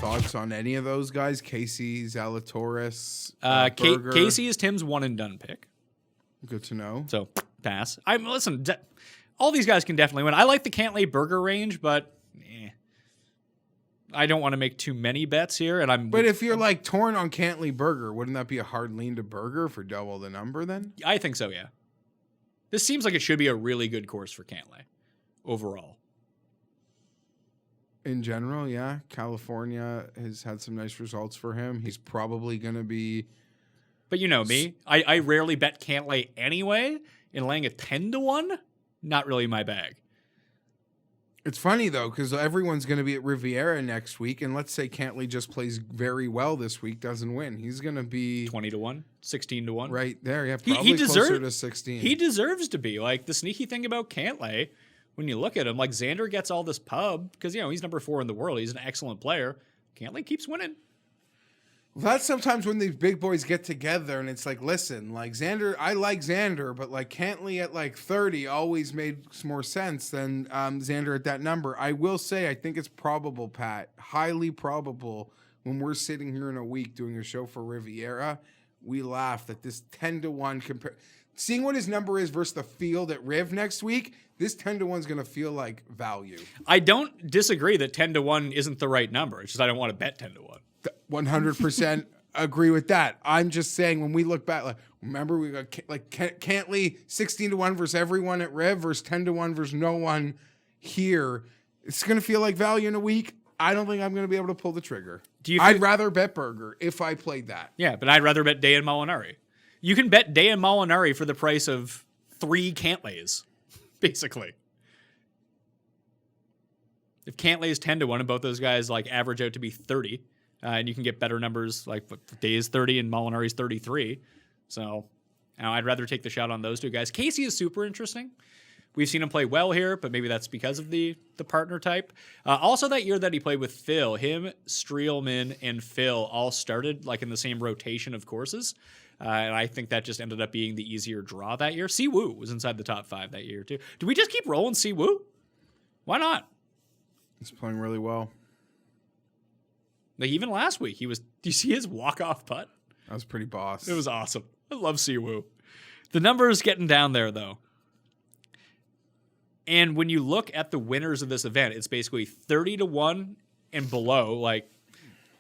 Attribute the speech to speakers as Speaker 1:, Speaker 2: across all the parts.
Speaker 1: thoughts on any of those guys? Casey, Zalatoris, Berger?
Speaker 2: Casey is Tim's one and done pick.
Speaker 1: Good to know.
Speaker 2: So pass. Listen. All these guys can definitely win. I like the Cantlay Berger range, but I don't want to make too many bets here.
Speaker 1: But if you're like torn on Cantlay Berger, wouldn't that be a hard lean to Berger for double the number then?
Speaker 2: I think so, yeah. This seems like it should be a really good course for Cantlay overall.
Speaker 1: In general, yeah. California has had some nice results for him. He's probably going to be...
Speaker 2: But you know me. I rarely bet Cantlay anyway, and laying a 10-1, not really my bag.
Speaker 1: It's funny, though, because everyone's going to be at Riviera next week, and let's say Cantlay just plays very well this week, doesn't win. He's going to be...
Speaker 2: 20-1, 16-1.
Speaker 1: Right there, yeah, probably closer to 16.
Speaker 2: He deserves to be. Like, the sneaky thing about Cantlay, when you look at him, like, Xander gets all this pub, because, he's number 4 in the world. He's an excellent player. Cantlay keeps winning.
Speaker 1: Well, that's sometimes when these big boys get together and it's like, listen, like Xander, I like Xander, but like Cantlay at like 30 always made more sense than Xander at that number. I will say, I think it's probable, Pat, highly probable when we're sitting here in a week doing a show for Riviera, we laugh that this 10-1 seeing what his number is versus the field at Riv next week, this 10-1 is going to feel like value.
Speaker 2: I don't disagree that 10-1 isn't the right number. It's just I don't want to bet 10-1.
Speaker 1: 100% agree with that. I'm just saying when we look back, like remember we got like Cantlay 16-1 versus everyone at Rev versus 10-1 versus no one here. It's gonna feel like value in a week. I don't think I'm gonna be able to pull the trigger. I'd rather bet Berger if I played that.
Speaker 2: Yeah, but I'd rather bet Day and Molinari. You can bet Day and Molinari for the price of 3 Cantlays, basically. If Cantlay is 10-1 and both those guys like average out to be 30. And you can get better numbers like Day is 30 and Molinari's 33. So I'd rather take the shot on those two guys. Casey is super interesting. We've seen him play well here, but maybe that's because of the partner type. Also that year that he played with Phil, him, Streelman, and Phil all started like in the same rotation of courses. And I think that just ended up being the easier draw that year. Siwoo was inside the top 5 that year too. Do we just keep rolling Siwoo? Why not?
Speaker 1: He's playing really well.
Speaker 2: Like even last week, do you see his walk-off putt?
Speaker 1: That was pretty boss.
Speaker 2: It was awesome. I love Siwoo. The number is getting down there, though. And when you look at the winners of this event, it's basically 30-1 and below, like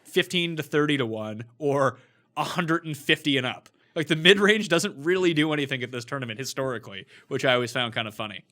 Speaker 2: 15 to 30-1, or 150 and up. Like the mid-range doesn't really do anything at this tournament historically, which I always found kind of funny.